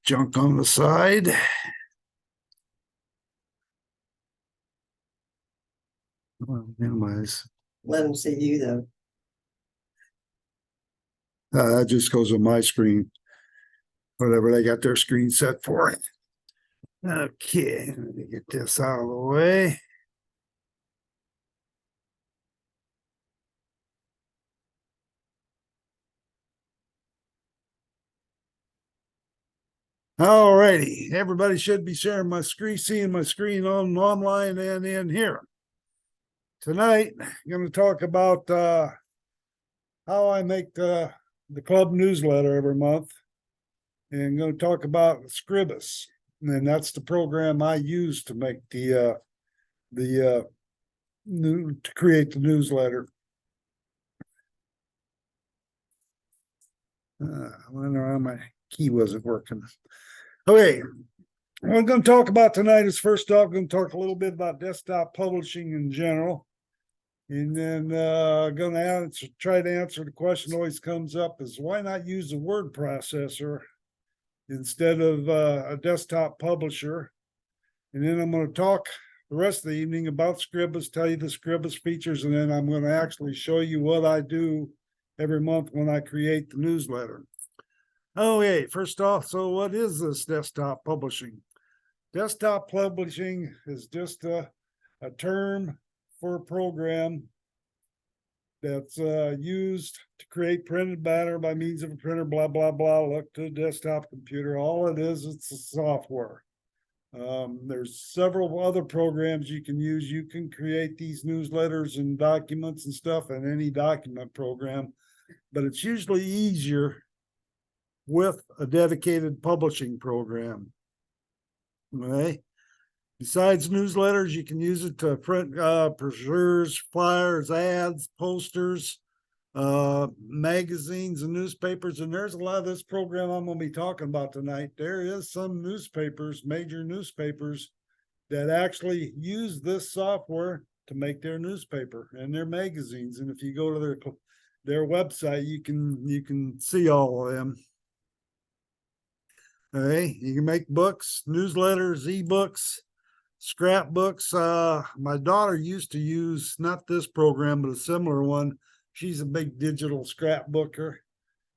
junk on the side. Minimize. Let them see you though. That just goes on my screen. Whatever they got their screen set for. Okay, let me get this out of the way. All righty, everybody should be sharing my screen, seeing my screen online and in here. Tonight, I'm going to talk about how I make the club newsletter every month, and I'm going to talk about Scribus, and that's the program I use to make to create the newsletter. I wonder how my key wasn't working. Okay, what I'm going to talk about tonight is, first off, I'm going to talk a little bit about desktop publishing in general. And then going to try to answer the question that always comes up is, why not use a word processor instead of a desktop publisher? And then I'm going to talk the rest of the evening about Scribus, tell you the Scribus features, and then I'm going to actually show you what I do every month when I create the newsletter. Okay, first off, so what is this desktop publishing? Desktop publishing is just a term for a program that's used to create printed matter by means of a printer, blah, blah, blah, look to a desktop computer. All it is, it's a software. There's several other programs you can use. You can create these newsletters and documents and stuff in any document program, but it's usually easier with a dedicated publishing program. Okay. Besides newsletters, you can use it to print brochures, flyers, ads, posters, magazines and newspapers. And there's a lot of this program I'm going to be talking about tonight. There is some newspapers, major newspapers, that actually use this software to make their newspaper and their magazines. And if you go to their website, you can see all of them. Okay, you can make books, newsletters, ebooks, scrapbooks. My daughter used to use not this program, but a similar one. She's a big digital scrapbooker,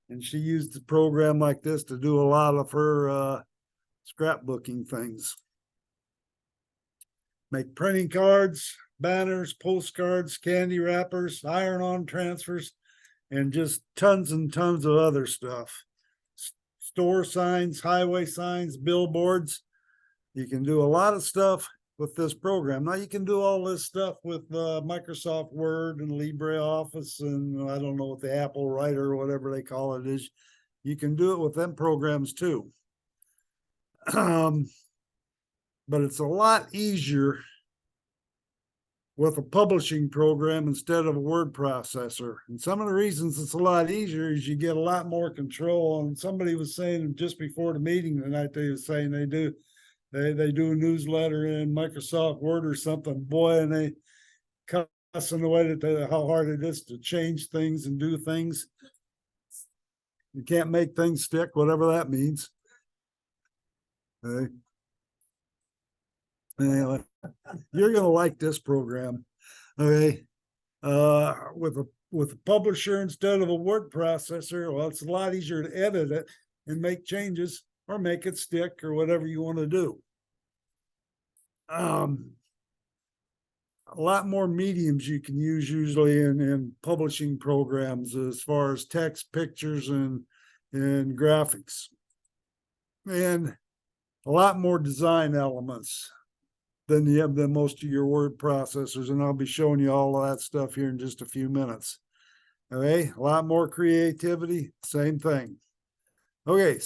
and she used a program like this to do a lot of her scrapbooking things. Make printing cards, banners, postcards, candy wrappers, iron-on transfers, and just tons and tons of other stuff. Store signs, highway signs, billboards. You can do a lot of stuff with this program. Now you can do all this stuff with Microsoft Word and LibreOffice, and I don't know what the Apple Writer or whatever they call it is. You can do it with them programs too. But it's a lot easier with a publishing program instead of a word processor. And some of the reasons it's a lot easier is you get a lot more control. And somebody was saying just before the meeting tonight, they were saying they do a newsletter in Microsoft Word or something, boy, and they cussing away at how hard it is to change things and do things. You can't make things stick, whatever that means. Okay. Anyway, you're going to like this program. Okay. With a publisher instead of a word processor, well, it's a lot easier to edit it and make changes or make it stick or whatever you want to do. A lot more mediums you can use usually in publishing programs as far as text, pictures, and graphics. And a lot more design elements than most of your word processors, and I'll be showing you all of that stuff here in just a few minutes. Okay, a lot more creativity, same thing. Okay,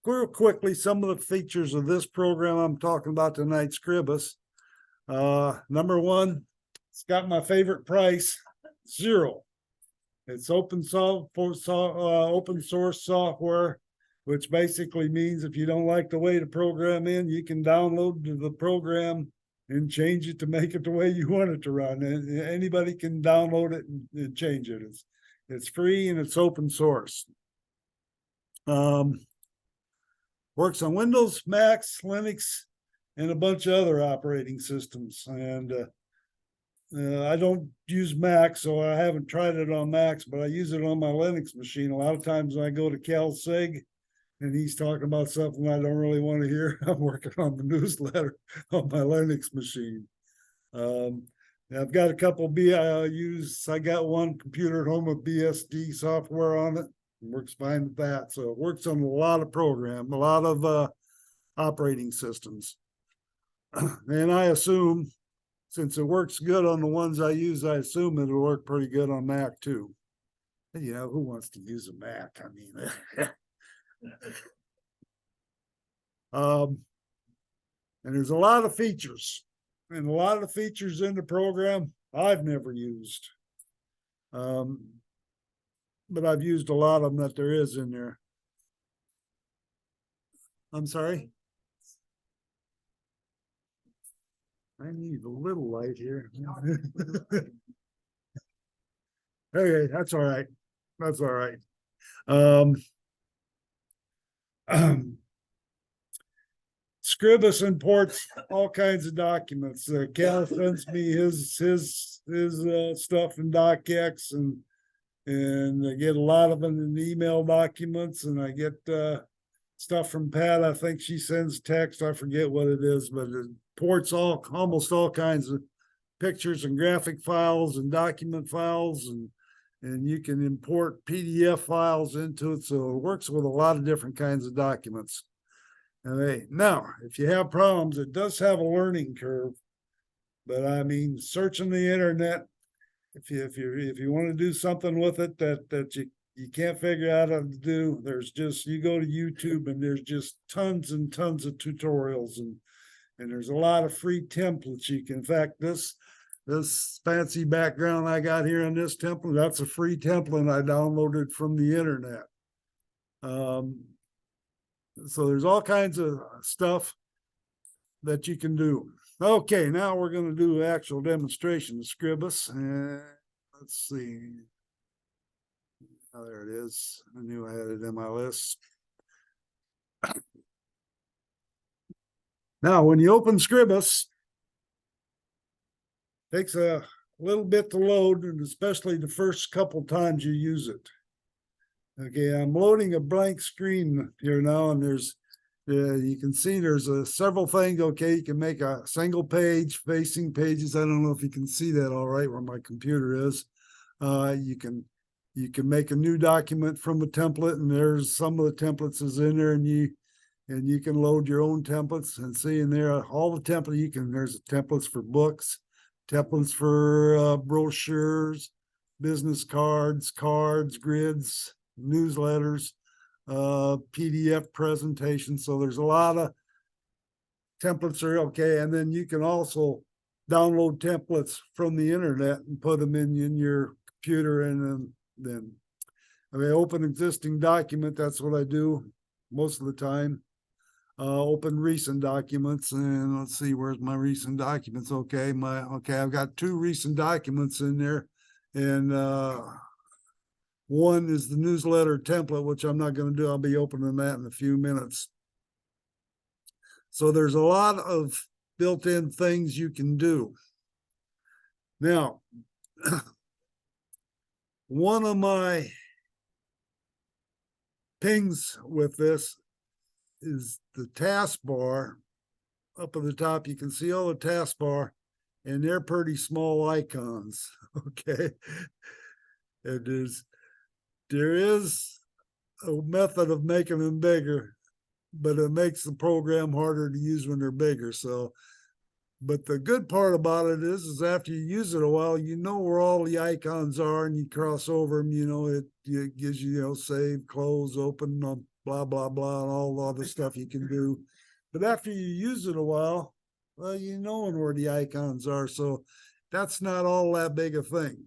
real quickly, some of the features of this program I'm talking about tonight, Scribus. Number one, it's got my favorite price, $0. It's open source software, which basically means if you don't like the way the program is, you can download the program and change it to make it the way you want it to run. And anybody can download it and change it. It's free and it's open source. What Works on Windows, Macs, Linux, and a bunch of other operating systems. And I don't use Mac, so I haven't tried it on Macs, but I use it on my Linux machine. A lot of times when I go to CalSig and he's talking about something I don't really want to hear, I'm working on the newsletter on my Linux machine. I've got a couple I got one computer at home with BSD software on it. It works fine with that. So it works on a lot of programs, a lot of operating systems. And I assume, since it works good on the ones I use, I assume it'll work pretty good on Mac too. And, you know, who wants to use a Mac? I mean, and there's a lot of features, and a lot of the features in the program I've never used. But I've used a lot of them that there is in there. I'm sorry. I need a little light here. Okay, that's all right. That's all right. Scribus imports all kinds of documents. Cal sends me his stuff in docx, and I get a lot of them in email documents, and I get stuff from Pat. I think she sends text. I forget what it is, but it ports almost all kinds of pictures and graphic files and document files, and you can import PDF files into it. So it works with a lot of different kinds of documents. Okay. Now, if you have problems, it does have a learning curve, but I mean, searching the internet, if you want to do something with it that you can't figure out how to do, you go to YouTube and there's just tons and tons of tutorials, and there's a lot of free templates. In fact, this fancy background I got here on this template, that's a free template I downloaded from the internet. So there's all kinds of stuff that you can do. Okay, now we're going to do actual demonstration of Scribus. And let's see. Oh, there it is. I knew I had it in my list. Now, when you open Scribus, it takes a little bit to load, and especially the first couple times you use it. Okay, I'm loading a blank screen here now, and there's you can see there's several things. Okay, you can make a single page, facing pages. I don't know if you can see that all right where my computer is. You can make a new document from a template, and there's some of the templates is in there, and you can load your own templates and see in there all the templates. There's templates for books, templates for brochures, business cards, grids, newsletters, PDF presentations. So there's a lot of templates are okay. And then you can also download templates from the internet and put them in your computer, and then I mean, open existing document. That's what I do most of the time. Open recent documents, and let's see, where's my recent documents? Okay, I've got 2 recent documents in there, and one is the newsletter template, which I'm not going to do. I'll be opening that in a few minutes. So there's a lot of built-in things you can do. Now, one of my pings with this is the taskbar. Up at the top, you can see all the taskbar, and they're pretty small icons. Okay. And there is a method of making them bigger, but it makes the program harder to use when they're bigger. So, but the good part about it is after you use it a while, you know where all the icons are, and you cross over them. You know, it gives you, save, close, open, blah, blah, blah, and all the other stuff you can do. But after you use it a while, well, you know where the icons are. So that's not all that big a thing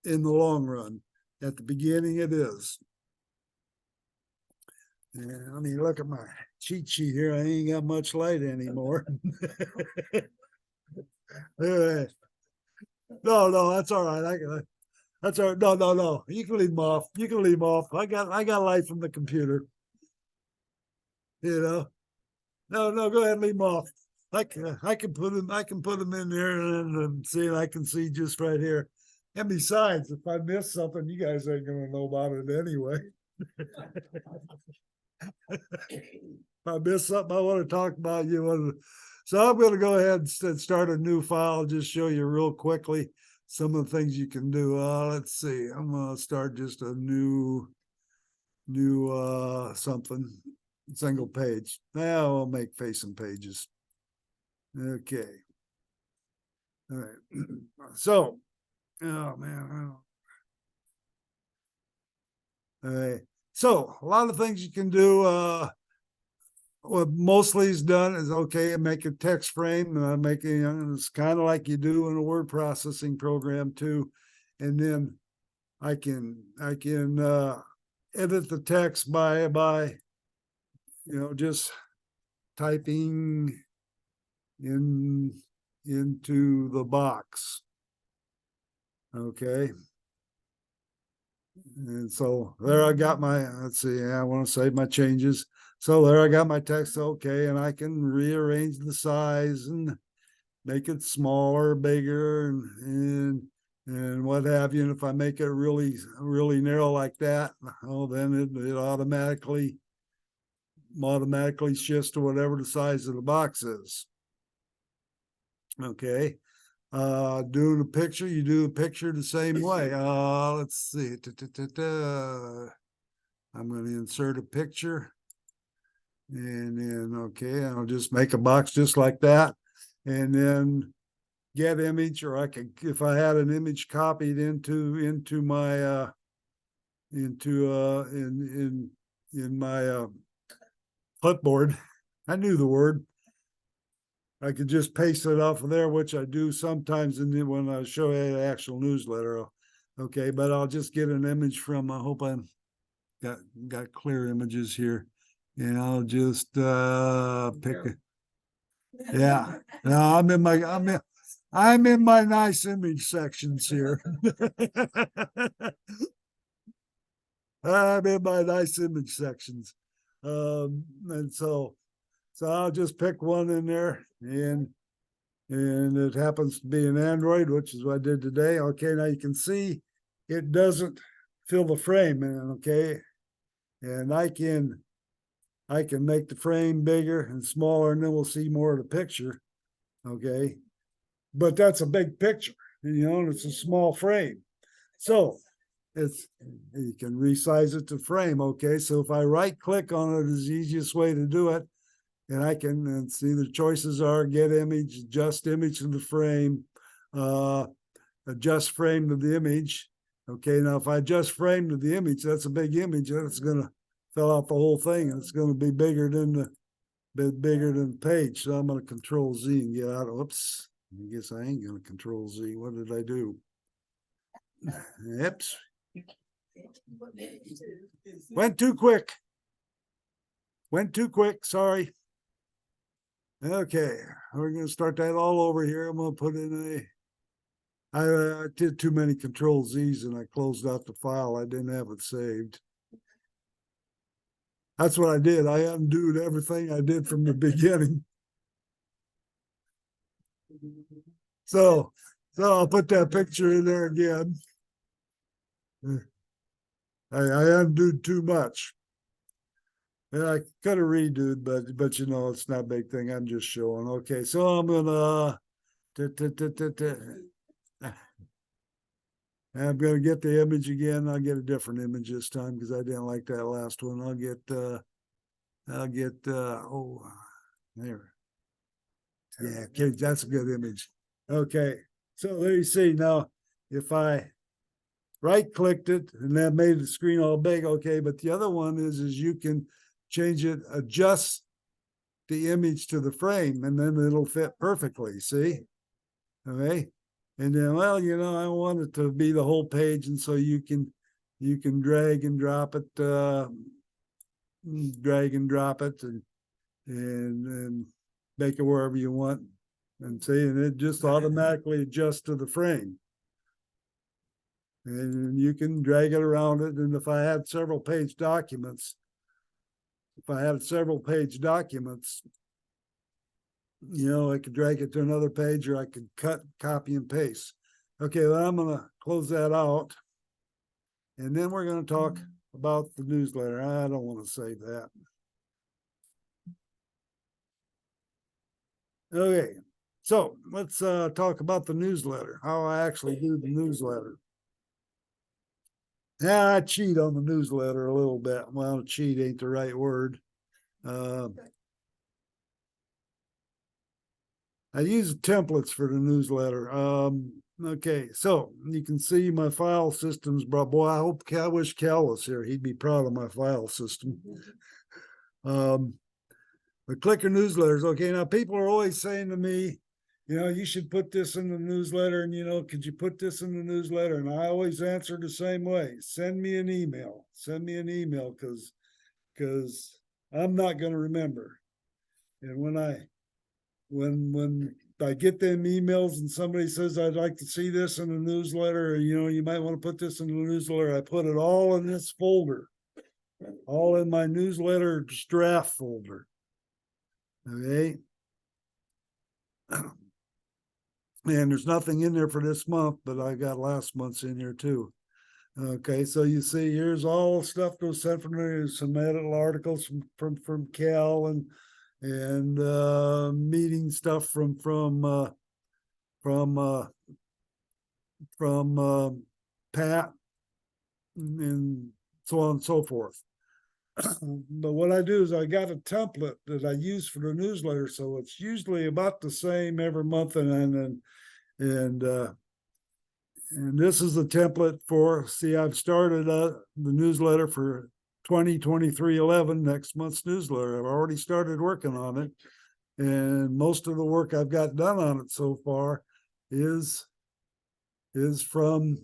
in the long run. At the beginning, it is. Yeah, I mean, look at my cheat sheet here. I ain't got much light anymore. No, that's all right. That's all right. No. You can leave them off. I got light from the computer. you know. No, go ahead, leave them off. I can put them in there and see, I can see just right here. And besides, if I miss something, you guys ain't gonna know about it anyway. If I miss something I want to talk about, so I'm gonna go ahead and start a new file. I'll just show you real quickly some of the things you can do. Let's see. I'm gonna start just a new something, single page. Now I'll make facing pages. Okay. All right. So, oh man. All right. So a lot of things you can do. What mostly is done is okay, make a text frame, it's kind of like you do in a word processing program too. And then I can edit the text by just typing into the box. Okay. And so there I got my, let's see, I want to save my changes. So there I got my text, okay, and I can rearrange the size and make it smaller, bigger, and what have you. And if I make it really, really narrow like that, oh, then it automatically shifts to whatever the size of the box is. Okay. Doing a picture, you do a picture the same way. Let's see. I'm going to insert a picture. And then, okay, I'll just make a box just like that. And then get image, or I could, if I had an image copied into my, in my clipboard, I knew the word. I could just paste it off of there, which I do sometimes when I show you the actual newsletter. Okay, but I'll just get an image from, I hope I'm got clear images here. And I'll just pick it. Yeah. No, I'm in my nice image sections here. I'm in my nice image sections. And so I'll just pick one in there, and it happens to be an Android, which is what I did today. Okay, now you can see it doesn't fill the frame in, okay? And I can make the frame bigger and smaller, and then we'll see more of the picture. Okay. But that's a big picture, and it's a small frame. So you can resize it to frame. Okay. So if I right click on it, is the easiest way to do it. And I can see the choices are get image, adjust image to the frame, adjust frame to the image. Okay. Now, if I adjust frame to the image, that's a big image. That's going to fill out the whole thing, and it's going to be bigger than the page. So I'm going to Control Z and get out of, whoops, I guess I ain't going to Control Z. What did I do? Oops. Went too quick. Sorry. Okay, we're going to start that all over here. I'm going to put in I did too many Control Z's and I closed out the file. I didn't have it saved. That's what I did. I undid everything I did from the beginning. So I'll put that picture in there again. I undid too much. And I could have redoed, but it's not a big thing. I'm just showing. Okay, so I'm gonna get the image again. I'll get a different image this time because I didn't like that last one. I'll get oh, there. Yeah, okay, that's a good image. Okay, so there you see. Now, if I right-clicked it and that made the screen all big, okay, but the other one is you can change it, adjust the image to the frame, and then it'll fit perfectly, see? Okay. And then, well, I want it to be the whole page, and so you can drag and drop it, and make it wherever you want, and see, and it just automatically adjusts to the frame. And you can drag it around it. And if I had several page documents, if I had several page documents, I could drag it to another page, or I could cut, copy and paste. Okay, well, I'm gonna close that out. And then we're gonna talk about the newsletter. I don't want to save that. Okay, so let's talk about the newsletter, how I actually do the newsletter. Yeah, I cheat on the newsletter a little bit. Well, cheat ain't the right word. I use templates for the newsletter. Okay, so you can see my file system's brought. Boy, I wish Cal was here. He'd be proud of my file system. The clicker newsletters. Okay, now people are always saying to me, you should put this in the newsletter, and could you put this in the newsletter? And I always answer the same way: send me an email. Send me an email, because I'm not going to remember. And when I get them emails and somebody says, I'd like to see this in the newsletter, or, you might want to put this in the newsletter, I put it all in this folder, all in my newsletter draft folder. Okay. And there's nothing in there for this month, but I got last month's in here too. Okay, so you see, here's all stuff that was sent from there, some edit articles from Cal, and meeting stuff from Pat, and so on and so forth. But what I do is I got a template that I use for the newsletter, so it's usually about the same every month, and this is the template for. See, I've started the newsletter for 2023-11, next month's newsletter. I've already started working on it, and most of the work I've got done on it so far is from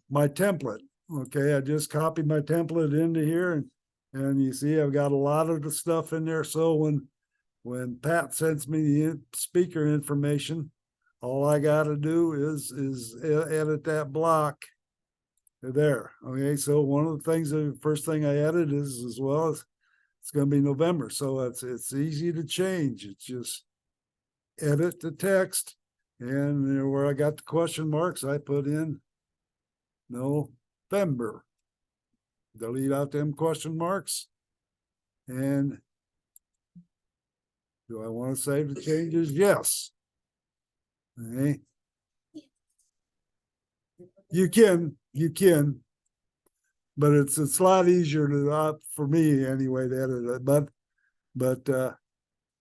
my template. Okay, I just copied my template into here, and you see I've got a lot of the stuff in there. So when Pat sends me the speaker information, all I got to do is edit that block there. Okay, so one of the things, the first thing I edit is, as well as, it's going to be November, so it's easy to change. It's just edit the text, and where I got the question marks, I put in November. Delete out them question marks. And do I want to save the changes? Yes. Okay. You can, but it's a lot easier to, for me anyway, to edit it. But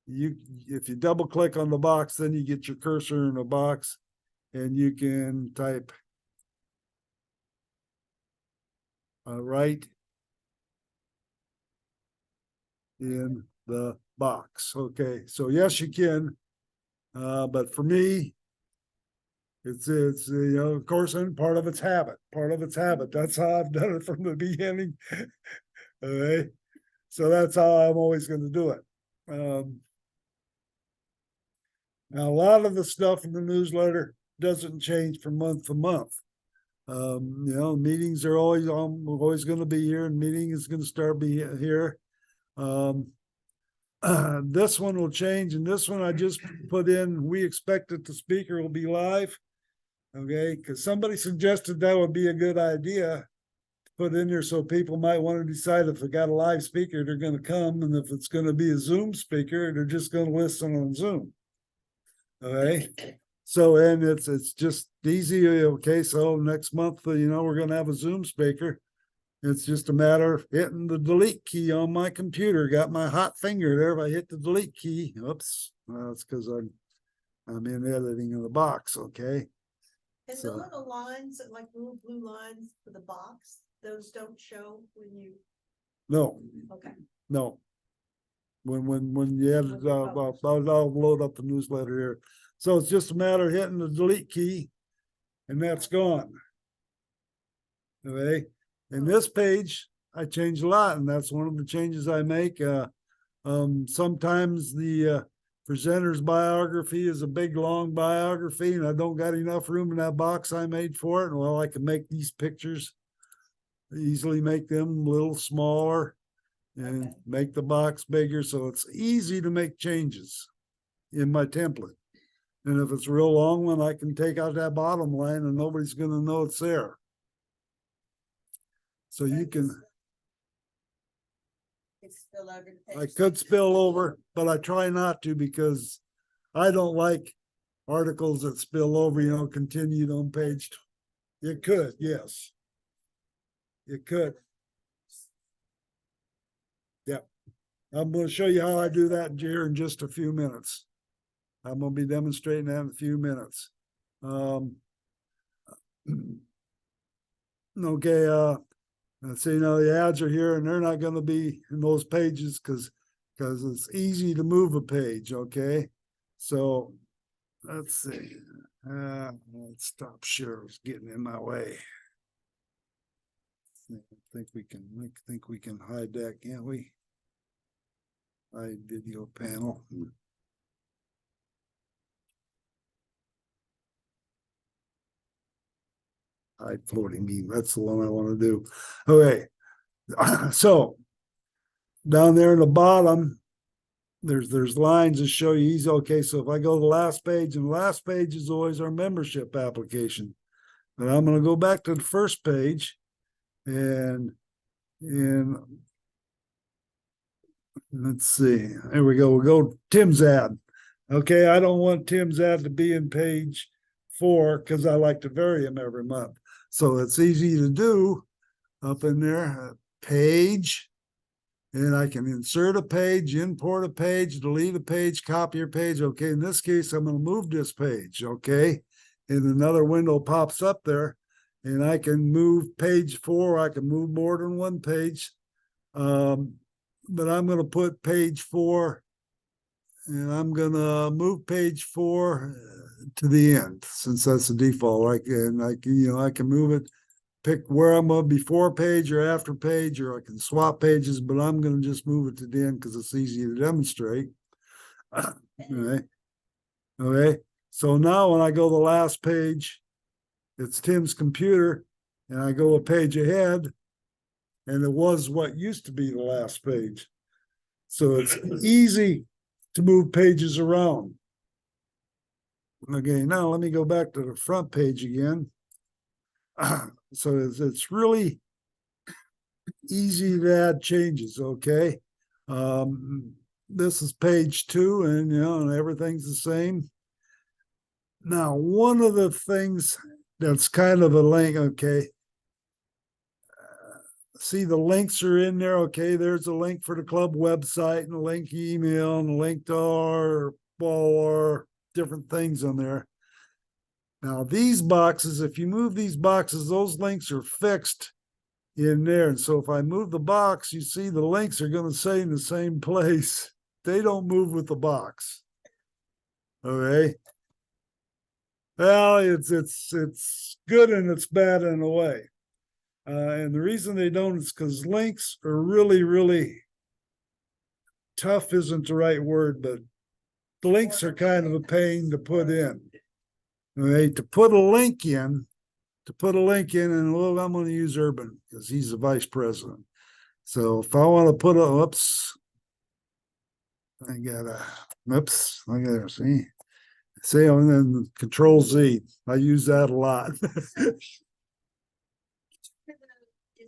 if you double click on the box, then you get your cursor in the box, and you can type right in the box. Okay, so yes, you can, but for me, it's of course, and part of it's habit. That's how I've done it from the beginning. Okay, so that's how I'm always going to do it. Now, a lot of the stuff in the newsletter doesn't change from month to month. Meetings are always going to be here, and meeting is going to start be here. This one will change, and this one I just put in. We expect that the speaker will be live. Okay, because somebody suggested that would be a good idea to put in there, so people might want to decide if they got a live speaker, they're going to come, and if it's going to be a Zoom speaker, they're just going to listen on Zoom. Okay. So, and it's just easy. Okay, so next month, we're going to have a Zoom speaker. It's just a matter of hitting the delete key on my computer. Got my hot finger there. If I hit the delete key, oops, it's because I'm in editing in the box. Okay. And so, the little lines, like little blue lines for the box, those don't show when you. No. Okay. No. When you edit, I'll load up the newsletter here. So it's just a matter of hitting the delete key, and that's gone. Okay. And this page, I change a lot, and that's one of the changes I make. Sometimes the presenter's biography is a big, long biography, and I don't got enough room in that box I made for it. And I can make these pictures, easily make them a little smaller. and Okay. make the box bigger so it's easy to make changes in my template. And if it's a real long one, I can take out that bottom line and nobody's gonna know it's there. So you can, It's spill over the I page. could spill over, but I try not to because I don't like articles that spill over, continued on page. It could, yes. It could. Yep. I'm gonna show you how I do that here in just a few minutes. I'm gonna be demonstrating that in a few minutes. Okay, let's see, the ads are here and they're not gonna be in those pages because it's easy to move a page, okay? So let's see. Let's stop share. It's getting in my way. I think we can hide that, can't we? Hide video panel. Hide floating beam. That's the one I want to do. Okay. So down there in the bottom, there's lines that show you easy. Okay, so if I go to the last page, and the last page is always our membership application. But I'm going to go back to the first page and let's see. There we go. We'll go Tim's ad. Okay, I don't want Tim's ad to be in page 4 because I like to vary them every month. So it's easy to do up in there, page, and I can insert a page, import a page, delete a page, copy a page. Okay, in this case, I'm going to move this page. Okay, and another window pops up there, and I can move page 4. I can move more than one page. But I'm going to put page 4, and I'm going to move page 4 to the end since that's the default. I can move it, pick where I'm going before page or after page, or I can swap pages, but I'm going to just move it to the end because it's easy to demonstrate. Okay. Okay. So now when I go to the last page, it's Tim's computer, and I go a page ahead, and it was what used to be the last page. So it's easy to move pages around. Okay, now let me go back to the front page again. So it's really easy to add changes, okay? This is page 2, and everything's the same. Now, one of the things that's kind of a link, okay, see the links are in there. Okay, there's a link for the club website and a link email and a link to our different things on there. Now these boxes, if you move these boxes, those links are fixed in there. And so if I move the box, you see the links are going to stay in the same place. They don't move with the box. Okay. Well, it's good and it's bad in a way. And the reason they don't is because links are really, really tough isn't the right word, but the links are kind of a pain to put in. Okay, to put a link in, and well, I'm going to use Urban because he's the vice president. So if I want to put I gotta see, and then Control Z. I use that a lot. Is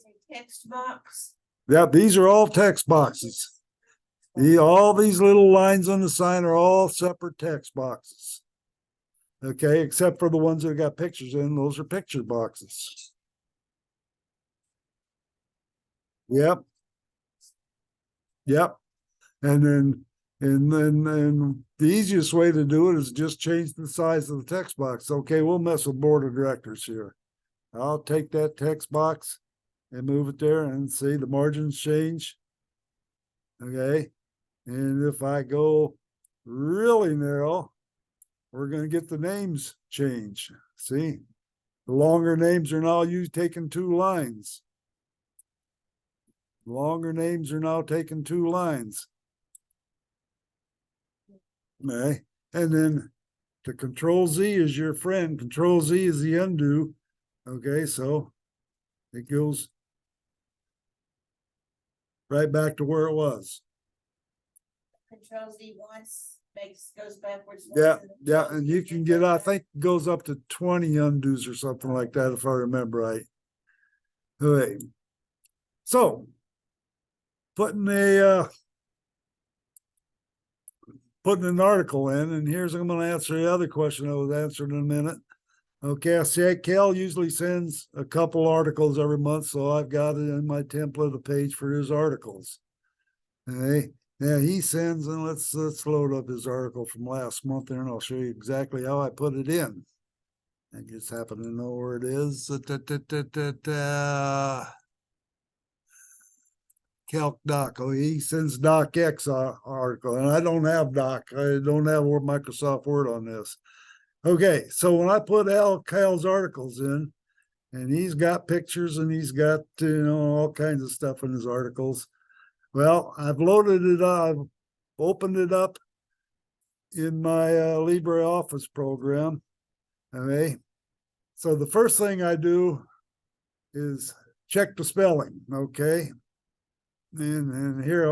a text box. Yeah, these are all text boxes. All these little lines on the sign are all separate text boxes. Okay, except for the ones that got pictures in, those are picture boxes. Yep. Yep. And then the easiest way to do it is just change the size of the text box. Okay, we'll mess with board of directors here. I'll take that text box and move it there and see the margins change. Okay. And if I go really narrow, we're going to get the names change. See, the longer names are now taking 2 lines. Longer names are now taking 2 lines. Okay. And then the Control Z is your friend. Control Z is the undo. Okay. So it goes right back to where it was. Control Z once, goes backwards. Yeah, once, yeah, Control and Z you can again get, goes I back. think it goes up to 20 undos or something like that, if I remember right. Okay. So putting putting an article in, and here's, I'm gonna answer the other question I was answering in a minute. Okay, I see Cal usually sends a couple articles every month, so I've got it in my template, a page for his articles. Okay, now he sends, and let's load up his article from last month there, and I'll show you exactly how I put it in. I just happen to know where it is. Calc Doc. Oh, he sends Doc X article, and I don't have Doc. I don't have Microsoft Word on this. Okay, so when I put Cal's articles in, and he's got pictures and he's got all kinds of stuff in his articles. Well, I've loaded it up, I've opened it up in my LibreOffice program. Okay, so the first thing I do is check the spelling. Okay, and here,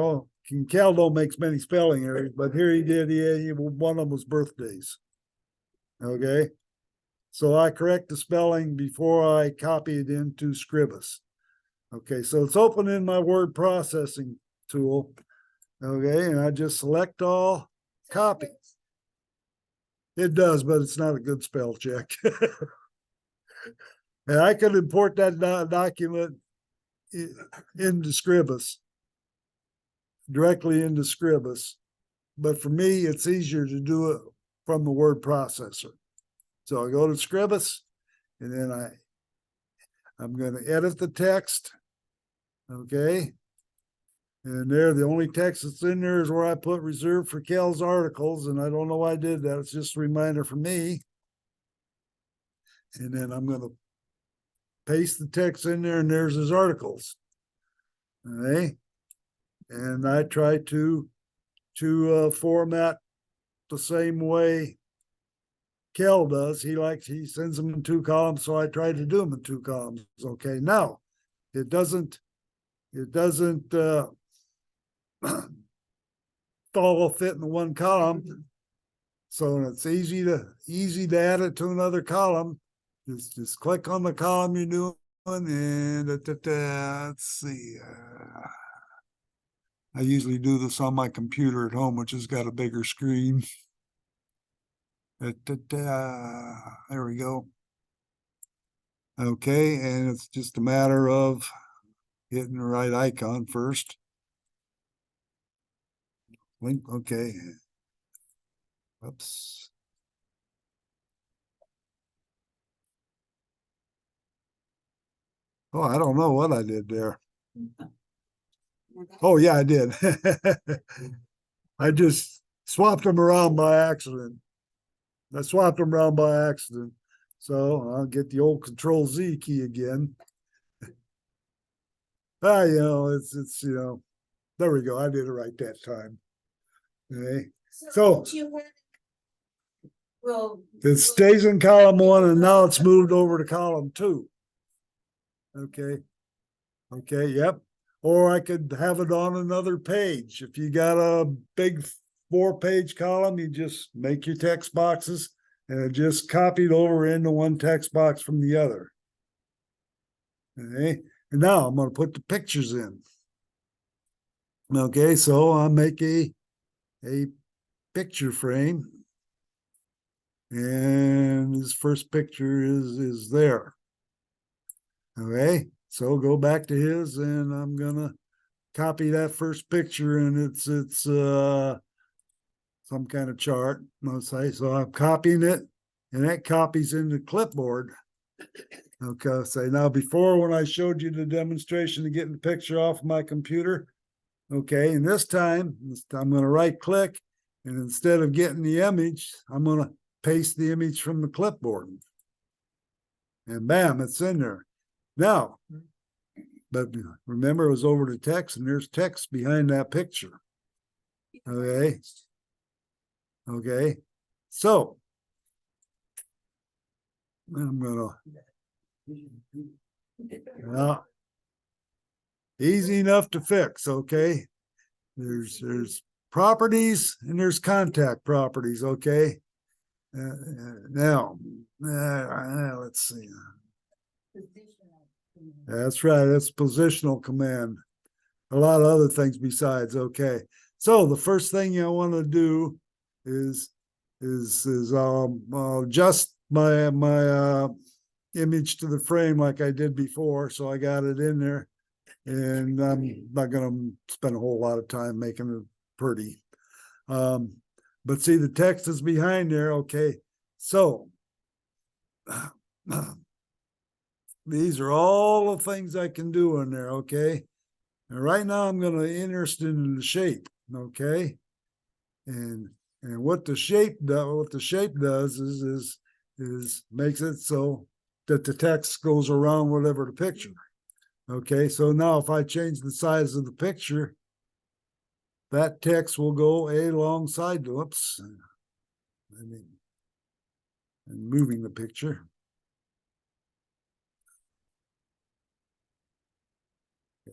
Cal don't makes many spelling errors, but here he did. One of them was birthdays. Okay, so I correct the spelling before I copy it into Scribus. Okay, so it's open in my word processing tool. Okay, and I just select all, copy. It does, but it's not a good spell check. And I could import that document into Scribus, directly into Scribus. But for me, it's easier to do it from the word processor. So I go to Scribus, and then I'm going to edit the text. Okay. And there, the only text that's in there is where I put reserved for Cal's articles, and I don't know why I did that. It's just a reminder for me. And then I'm going to paste the text in there, and there's his articles. Okay. And I try to format the same way Cal does. He sends them in 2 columns, so I try to do them in 2 columns. Okay. Now, it doesn't all fit in the 1 column. So it's easy to add it to another column. Just click on the column you're doing, and let's see. I usually do this on my computer at home, which has got a bigger screen. There we go. Okay, and it's just a matter of hitting the right icon first. Link, okay. Oops. Oh, I don't know what I did there. Oh, yeah, I did. I just swapped them around by accident. So I'll get the old Control Z key again. It's there we go. I did it right that time. Okay. So it stays in column 1, and now it's moved over to column 2. Okay. Okay, yep. Or I could have it on another page. If you got a big 4-page column, you just make your text boxes, and it just copied over into one text box from the other. Okay, and now I'm going to put the pictures in. Okay, so I'll make a picture frame, and this first picture is there. Okay, so go back to his, and I'm gonna copy that first picture, and it's some kind of chart, let's say. So I'm copying it, and that copies into clipboard. Okay, say now before, when I showed you the demonstration of getting the picture off my computer, okay, and this time I'm going to right click, and instead of getting the image, I'm going to paste the image from the clipboard, and bam, it's in there. Now, but remember, it was over the text, and there's text behind that picture. Okay. Okay. So I'm gonna Easy enough to fix, okay? There's properties and there's contact properties, okay? Now, let's see. That's right, that's positional command. A lot of other things besides, okay. So the first thing I want to do is I'll adjust my image to the frame like I did before. So I got it in there, and I'm not gonna spend a whole lot of time making it pretty. But see, the text is behind there, okay. So these are all the things I can do in there, okay. And right now I'm gonna interested in the shape, okay. And what the shape does is makes it so that the text goes around whatever the picture. Okay, so now if I change the size of the picture, that text will go alongside the, whoops, and moving the picture.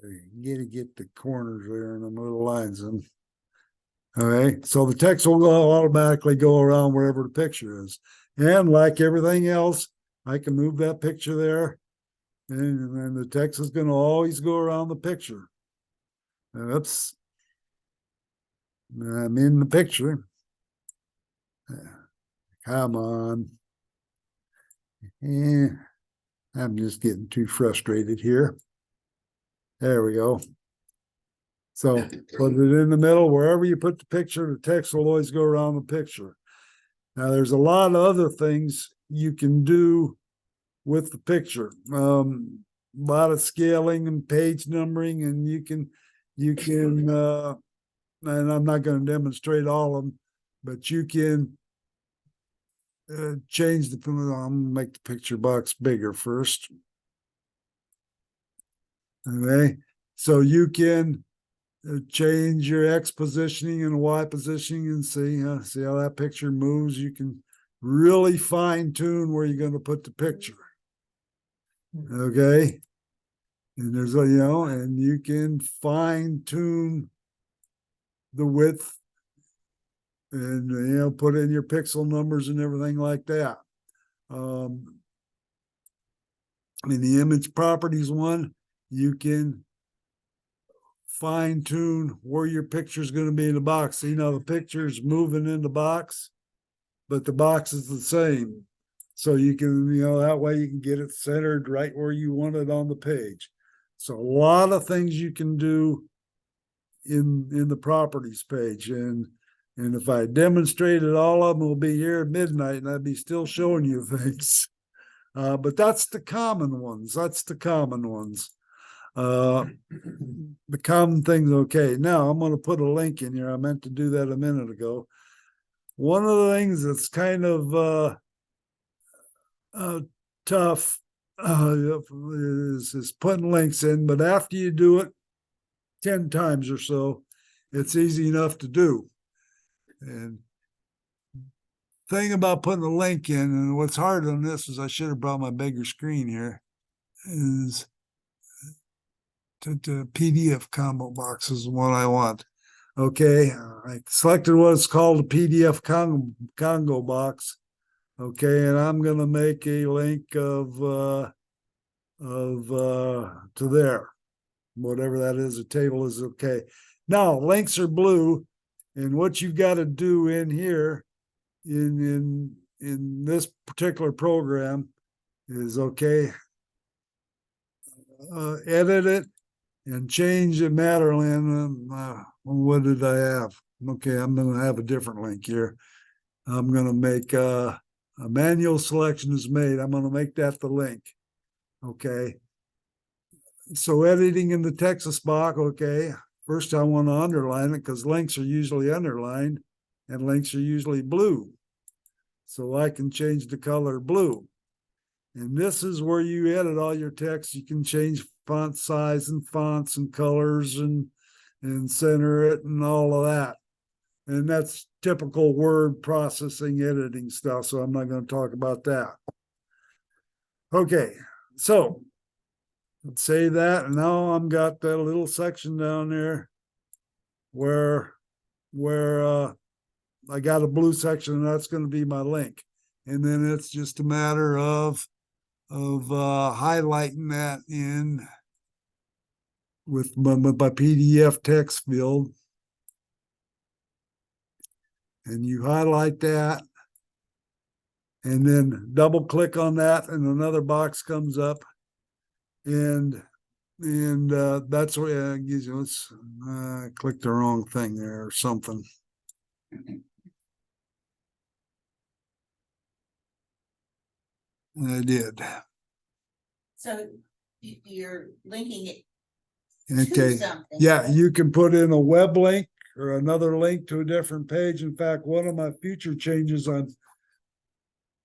You gotta get the corners there and the little lines in. All right, so the text will automatically go around wherever the picture is. And like everything else, I can move that picture there, and then the text is going to always go around the picture. Oops. I'm in the picture. Come on. I'm just getting too frustrated here. There we go. So put it in the middle. Wherever you put the picture, the text will always go around the picture. Now, there's a lot of other things you can do with the picture. A lot of scaling and page numbering, and you can, and I'm not going to demonstrate all of them, but you can change the, I'm going to make the picture box bigger first. Okay, so you can change your X positioning and Y positioning and see how that picture moves. You can really fine tune where you're going to put the picture. Okay. And there's and you can fine tune the width and, put in your pixel numbers and everything like that. In the image properties one, you can fine tune where your picture is going to be in the box. See, now the picture is moving in the box, but the box is the same. So you can, that way you can get it centered right where you want it on the page. So a lot of things you can do in the properties page. And if I demonstrated all of them, we'll be here at midnight and I'd be still showing you things. But that's the common ones. The common things. Okay, now I'm going to put a link in here. I meant to do that a minute ago. One of the things that's kind of tough is putting links in, but after you do it 10 times or so, it's easy enough to do. And thing about putting a link in, and what's hard on this is I should have brought my bigger screen here, is the PDF combo box is the one I want. Okay, I selected what's called a PDF Congo box. Okay, and I'm going to make a link to there, whatever that is. A table is okay. Now links are blue, and what you've got to do in here, in this particular program, is edit it and change the Matterland. What did I have? Okay, I'm going to have a different link here. I'm going to make a manual selection is made. I'm going to make that the link. Okay. So editing in the Texas box. Okay. First, I want to underline it because links are usually underlined and links are usually blue. So I can change the color blue. And this is where you edit all your text. You can change font size and fonts and colors and center it and all of that. And that's typical word processing, editing stuff. So I'm not going to talk about that. Okay. So Say that, and now I'm got that little section down there where I got a blue section, and that's going to be my link. And then it's just a matter of highlighting that in with my PDF text field. And you highlight that, and then double click on that, and another box comes up. And that's where it's I clicked the wrong thing there or something. I did. So you're linking it Okay. to something. Yeah, you can put in a web link or another link to a different page. In fact, one of my future changes I've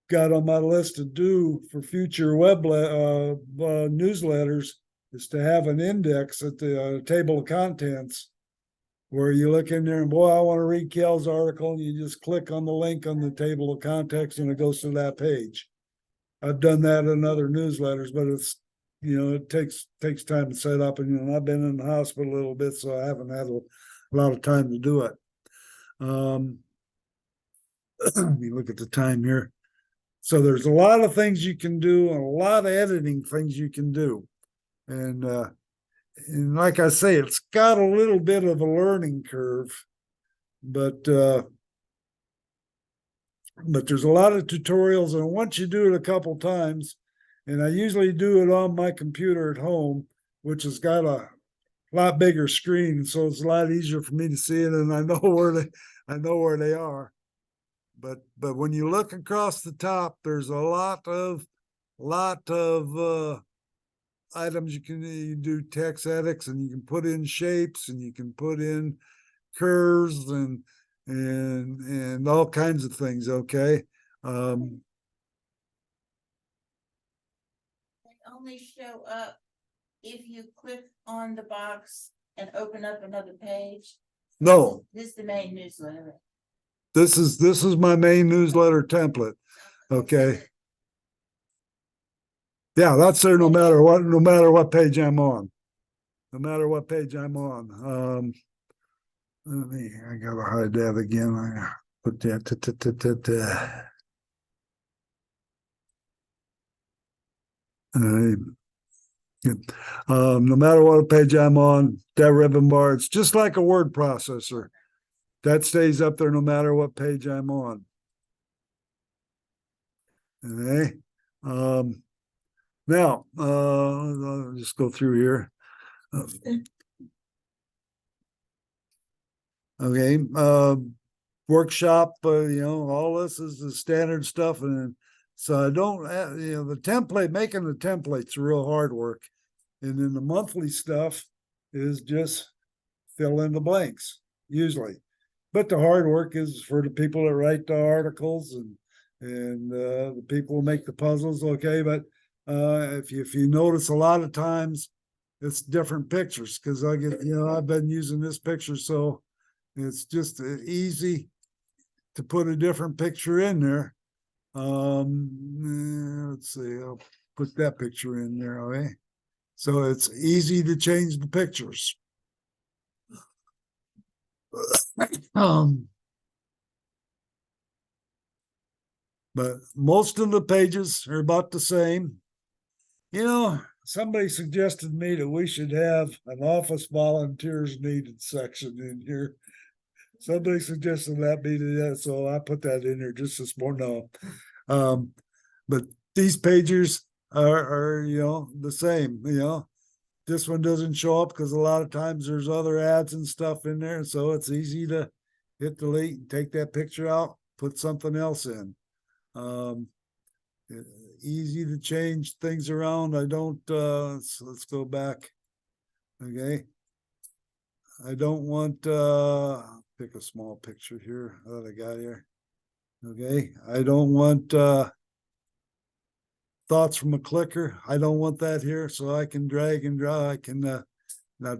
got on my list to do for future web newsletters is to have an index at the table of contents where you look in there and, boy, I want to read Cal's article, and you just click on the link on the table of contents and it goes to that page. I've done that in other newsletters, but it's, it takes time to set up, and I've been in the hospital a little bit, so I haven't had a lot of time to do it. Let me look at the time here. So there's a lot of things you can do, and a lot of editing things you can do. And like I say, it's got a little bit of a learning curve, but there's a lot of tutorials, and once you do it a couple times, and I usually do it on my computer at home, which has got a lot bigger screen, so it's a lot easier for me to see it, and I know where they are. But when you look across the top, there's a lot of items you can do text edits, and you can put in shapes, and you can put in curves and all kinds of things. Okay. They only show up if you click on the box and open up another page. No, This is the main newsletter. this is my main newsletter template. Okay. Yeah, that's there no matter what page I'm on. No matter what page I'm on. I gotta hide that again. I put that. No matter what page I'm on, that ribbon bar, it's just like a word processor. That stays up there no matter what page I'm on. Okay. Now, I'll just go through here. Okay. Workshop, all this is the standard stuff. And so I don't, the template, making the template's real hard work. And then the monthly stuff is just fill in the blanks, usually. But the hard work is for the people that write the articles and the people who make the puzzles. Okay. But if you notice, a lot of times it's different pictures, because I get, I've been using this picture, so it's just easy to put a different picture in there. Let's see, I'll put that picture in there. Okay. So it's easy to change the pictures. But most of the pages are about the same. Somebody suggested to me that we should have an office volunteers needed section in here. Somebody suggested that be that, so I put that in there just this morning. But these pages are the same. This one doesn't show up because a lot of times there's other ads and stuff in there, so it's easy to hit delete and take that picture out, put something else in. Easy to change things around. I don't let's go back. Okay. I don't want pick a small picture here that I got here. Okay. I don't want thoughts from a clicker. I don't want that here, so I can drag and drop. I can not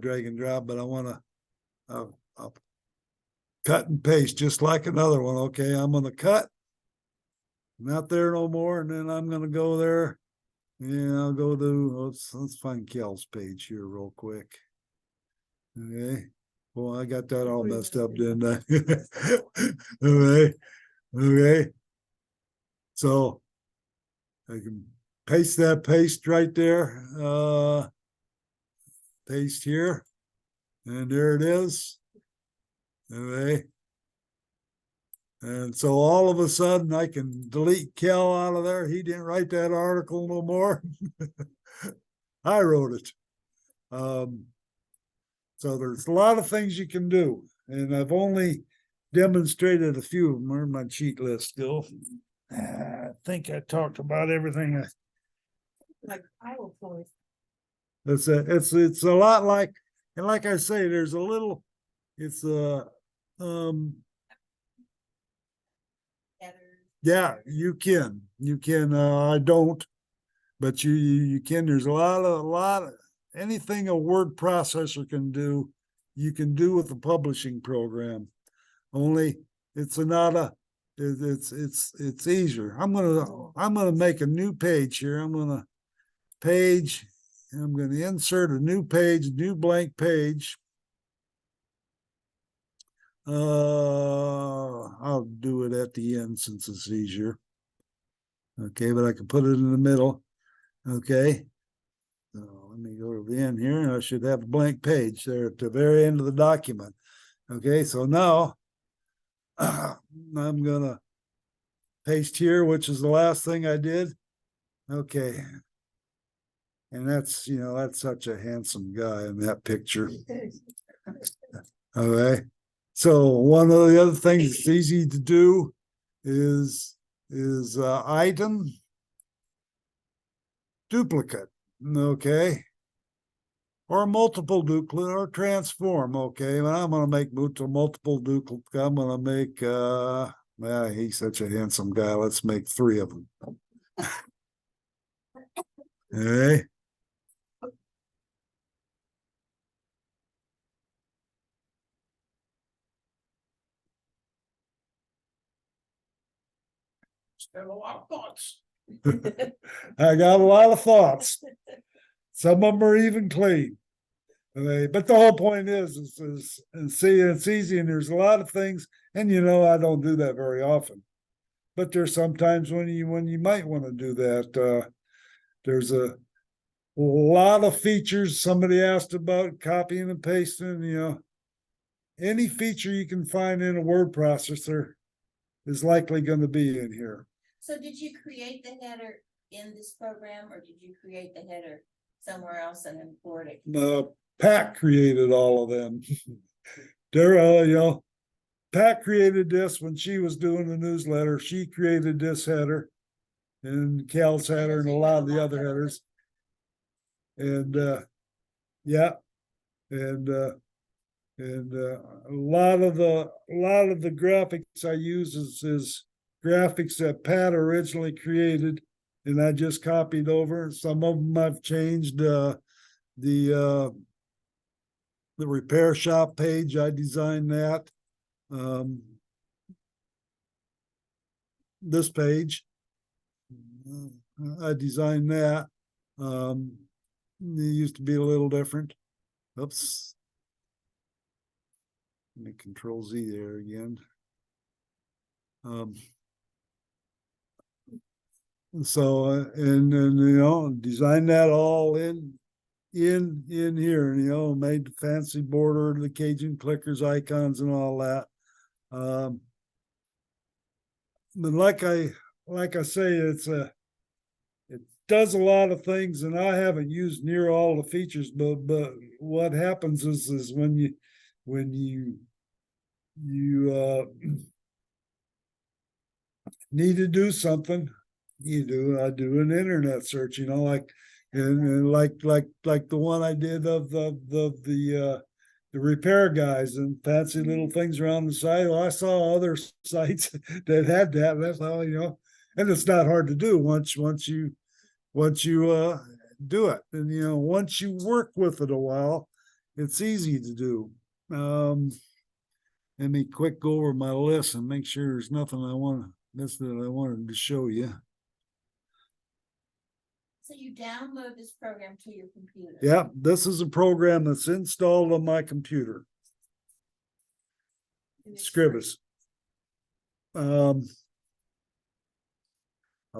drag and drop, but I want to I'll cut and paste just like another one. Okay, I'm going to cut. Not there no more, and then I'm going to go there Yeah, I'll go to, let's find Cal's page here real quick. Okay, well, I got that all messed up, didn't I? Okay, okay. So I can paste right there, paste here, and there it is. Okay. And so all of a sudden I can delete Cal out of there. He didn't write that article no more. I wrote it. So there's a lot of things you can do, and I've only demonstrated a few of them. Where's my cheat list still? I think I talked about everything. Like PowerPoint. It's a lot like, and like I say, there's a little, it's yeah, you can, I don't, but you can, there's a lot of, anything a word processor can do, you can do with the publishing program. Only it's it's easier. I'm gonna make a new page here. I'm gonna insert a new page, new blank page. I'll do it at the end since it's easier. Okay, but I can put it in the middle. Okay. So let me go to the end here, and I should have a blank page there at the very end of the document. Okay, so now I'm gonna paste here, which is the last thing I did. Okay. And that's, that's such a handsome guy in that picture. All right. So one of the other things that's easy to do is item duplicate. Okay. Or multiple duplicate or transform. Okay. And I'm going to make multiple duplicate. I'm going to make, he's such a handsome guy. Let's make 3 of them. All right. Have a lot of thoughts. I got a lot of thoughts. Some of them are even clean. But the whole point is see, it's easy, and there's a lot of things, and I don't do that very often. But there's sometimes when you might want to do that. There's a lot of features. Somebody asked about copying and pasting, any feature you can find in a word processor is likely going to be in here. So did you create the header in this program, or did you create the header somewhere else and import it? Pat created all of them. Pat created this when she was doing the newsletter. She created this header and Cal's header and a lot of the other headers. And yeah, and a lot of the graphics I use is graphics that Pat originally created, and I just copied over. Some of them I've changed. The repair shop page, I designed that. This page, I designed that. It used to be a little different. Oops. Let me Control Z there again. So and design that all in here, made the fancy border, the Cajun clickers, icons, and all that. But like I say, it does a lot of things, and I haven't used near all the features. But what happens is when you need to do something, I do an internet search, and like the one I did of the repair guys and fancy little things around the site. Well, I saw other sites that had that. That's how, and it's not hard to do once you do it. And once you work with it a while, it's easy to do. Let me quick go over my list and make sure there's nothing I wanted to show you. So you download this program to your computer. Yeah, this is a program that's installed on my computer, And it's Scribus. A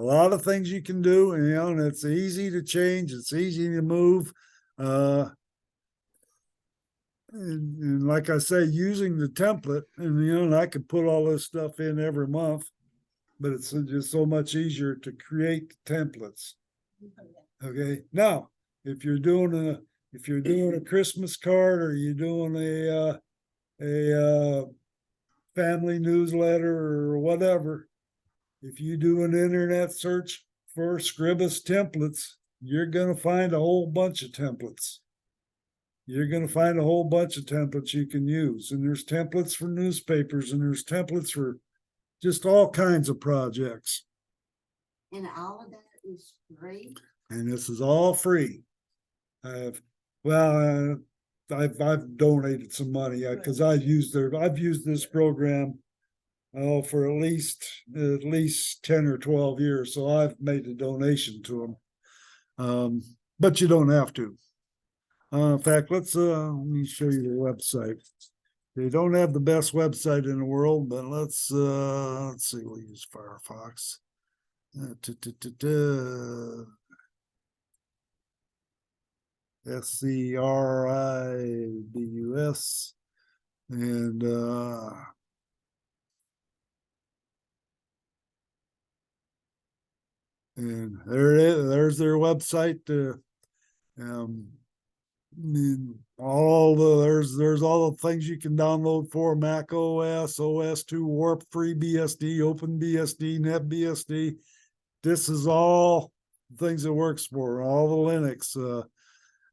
lot of things you can do, and, and it's easy to change, it's easy to move. And like I say, using the template, and I could put all this stuff in every month, but it's just so much easier to create templates. Okay, now if you're doing a Christmas card, or you're doing a family newsletter or whatever, if you do an internet search for Scribus templates, you're gonna find a whole bunch of templates. You're gonna find a whole bunch of templates you can use, and there's templates for newspapers, and there's templates for just all kinds of projects. And all of that is free? And this is all free. I've donated some money because I've used this program for at least 10 or 12 years. So I've made a donation to them. But you don't have to. In fact, let me show you the website. They don't have the best website in the world, but let's see, we'll use Firefox. Scribus, and there it is. There's their website. There's all the things you can download for Mac OS, OS2, Warp, FreeBSD, OpenBSD, NetBSD. This is all things it works for, all the Linux.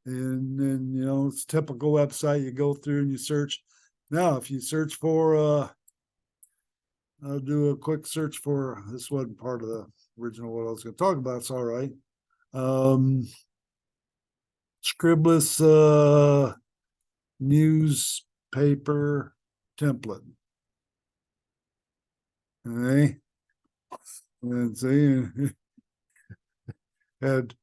And it's a typical website. You go through and you search. Now, if you search for, I'll do a quick search for, this wasn't part of the original what I was going to talk about. It's all right. Scribus newspaper template. Okay. And see, and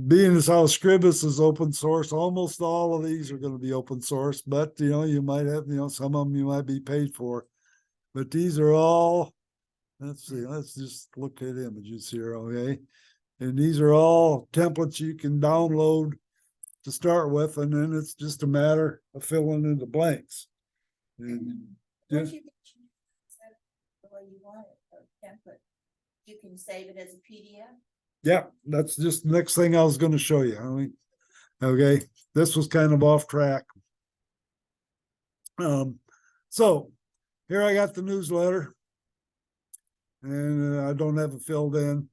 being as how Scribus is open source, almost all of these are going to be open source, but you might have, some of them you might be paid for, but these are all, let's see, let's just look at images here. Okay. And these are all templates you can download to start with, and then it's just a matter of filling in the blanks. And Once you get set the way you want it, or template, you can save it as a PDF. yeah, that's just the next thing I was going to show you. Okay, this was kind of off track. So here I got the newsletter, and I don't have it filled in.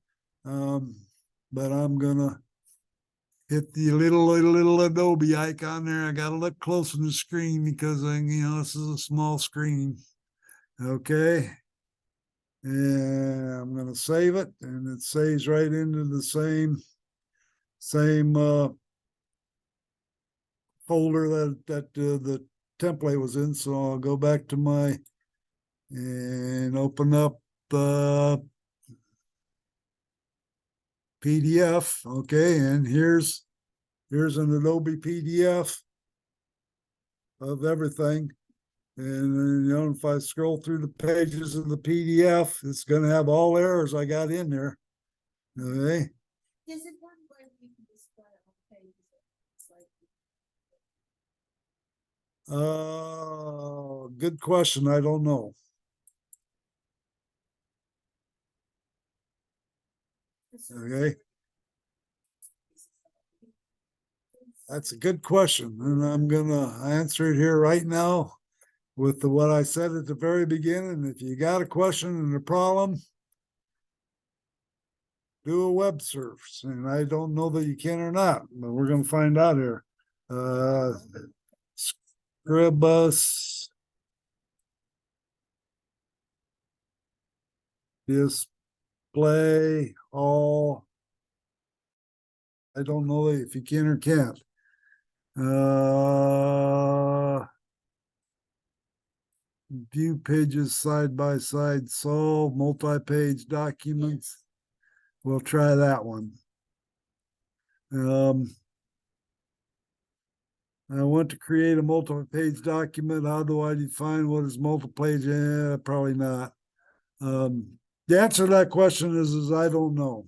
But I'm gonna hit the little Adobe icon there. I gotta look close on the screen because this is a small screen. Okay. And I'm gonna save it, and it saves right into the same folder that the template was in. So I'll go back to and open up PDF. Okay, and here's an Adobe PDF of everything. And if I scroll through the pages of the PDF, it's going to have all errors I got in there. Okay. Is it one where you can display on pages? It's like Good question. I don't know. Okay. That's a good question, and I'm gonna answer it here right now with what I said at the very beginning. If you got a question and a problem, do a web search, and I don't know that you can or not, but we're gonna find out here. Scribus display all. I don't know if you can or can't. View pages side by side, solve multi-page documents. we'll try that one. I want to create a multiple-page document. How do I define what is multiple-page? Probably not. The answer to that question is I don't know.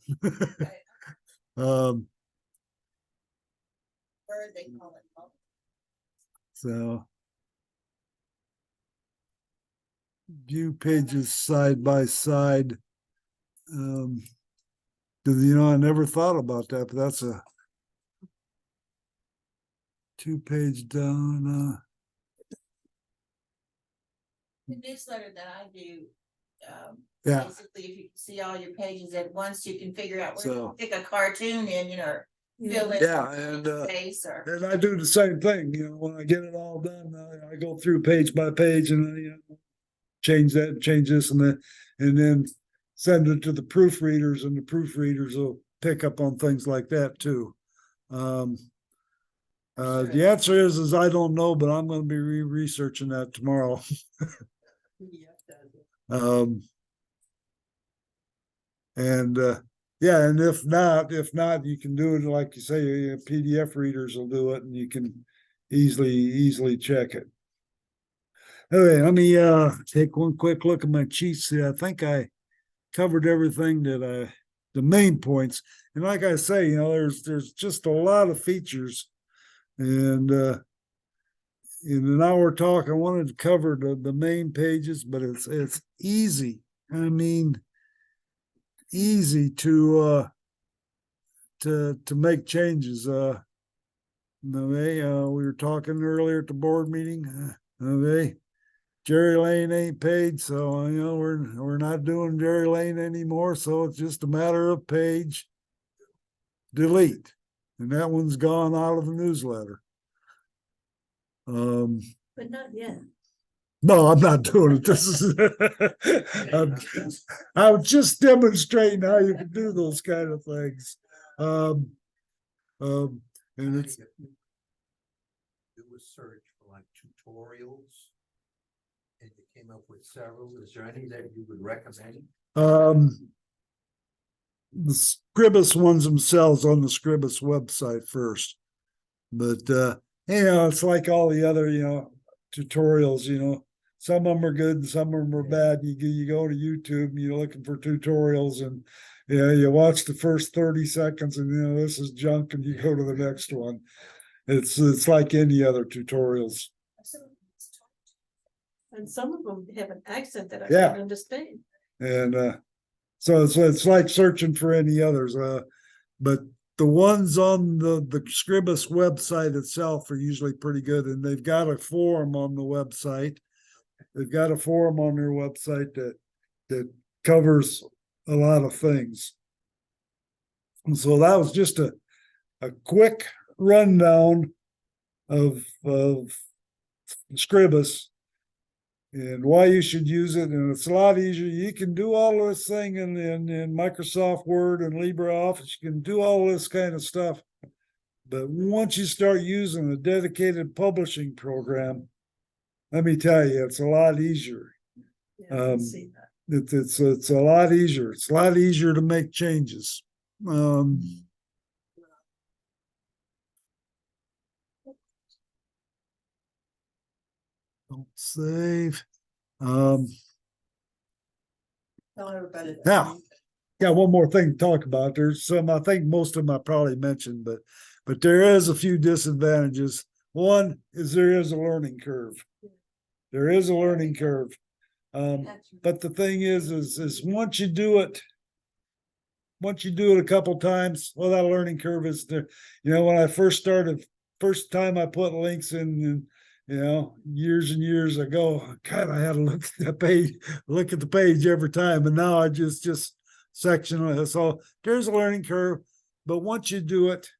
Or they call it. So view pages side by side. Cause I never thought about that, but that's a 2-page down. The newsletter that I do, Yeah. basically, if you can see all your pages at once, you can figure out where So- to stick a cartoon in, or fill in. Yeah, and, Space or. And I do the same thing, when I get it all done, I go through page by page and change that, change this and that, and then send it to the proofreaders, and the proofreaders will pick up on things like that too. The answer is I don't know, but I'm going to be researching that tomorrow. And yeah, and if not, you can do it like you say, PDF readers will do it, and you can easily check it. Okay, let me take one quick look at my cheat sheet. I think I covered everything the main points. And like I say, there's just a lot of features. And in an hour talk, I wanted to cover the main pages, but it's easy. I mean, easy to make changes. Okay, we were talking earlier at the board meeting. Okay, Jerry Lane ain't paid, so we're not doing Jerry Lane anymore. So it's just a matter of page delete, and that one's gone out of the newsletter. But not yet. No, I'm not doing it. This is I was just demonstrating how you can do those kind of things. And it's Do a search for like tutorials, and you came up with several. Is there any that you would recommend? the Scribus ones themselves on the Scribus website first. But it's like all the other, tutorials, some of them are good and some of them are bad. You go to YouTube and you're looking for tutorials, and you watch the first 30 seconds and this is junk, and you go to the next one. It's like any other tutorials. And some of them have an accent that I Yeah. can't understand. And so it's like searching for any others. But the ones on the Scribus website itself are usually pretty good, and they've got a forum on the website. They've got a forum on their website that covers a lot of things. And so that was just a quick rundown of Scribus and why you should use it. And it's a lot easier. You can do all this thing in Microsoft Word and LibreOffice. You can do all this kind of stuff. But once you start using a dedicated publishing program, let me tell you, it's a lot easier. Yeah, I can see that. It's a lot easier. It's a lot easier to make changes. Don't save. Tell everybody that. Yeah. Got one more thing to talk about. There's some, I think most of them I probably mentioned, but there is a few disadvantages. One is there is a learning curve. There is a learning curve. But the thing is once you do it a couple times, well, that learning curve is there. When I first time I put links in, years and years ago, God, I had to look at the page every time. And now I just section it. So there's a learning curve, but once you do it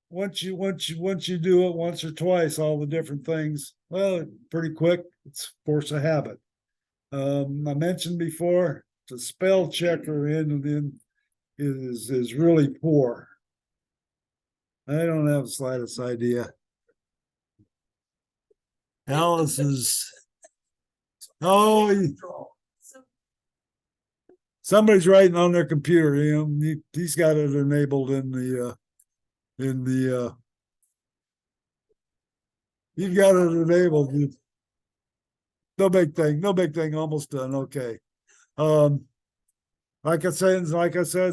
once you do it once or twice, all the different things, well, pretty quick, it's force of habit. I mentioned before, the spell checker in is really poor. I don't have the slightest idea. Alice is, oh, somebody's writing on their computer, he's got it enabled in the you've got it enabled. No big thing, almost done, okay. Like I said,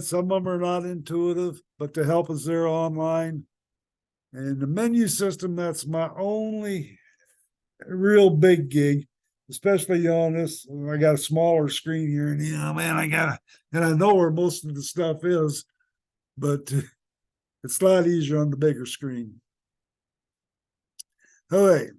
some of them are not intuitive, but the help is there online. And the menu system, that's my only real big gig, especially on this. I got a smaller screen here, and man, and I know where most of the stuff is, but it's a lot easier on the bigger screen. All right.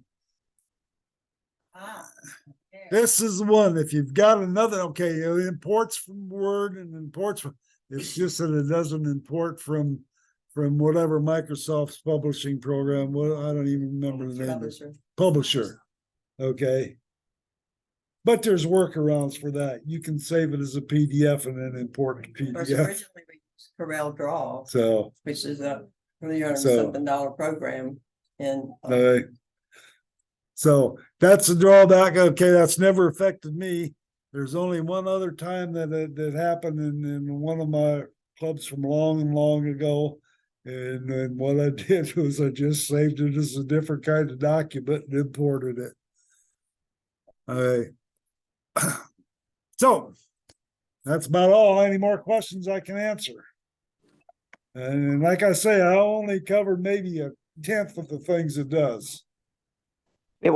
There. This is the one. If you've got another, okay, it imports from Word and imports from, it's just that it doesn't import from whatever Microsoft's publishing program. What, I don't even remember the name. Publisher. Okay. But there's workarounds for that. You can save it as a PDF and then import the Because PDF. originally we used Corel Draw, So, which is a $300 So- something program, and so that's a drawback. Okay, that's never affected me. There's only one other time that happened in one of my clubs from long and long ago. And what I did was I just saved it as a different kind of document and imported it. All right. So that's about all. Any more questions I can answer? And like I say, I only covered maybe 1/10 of the things it does.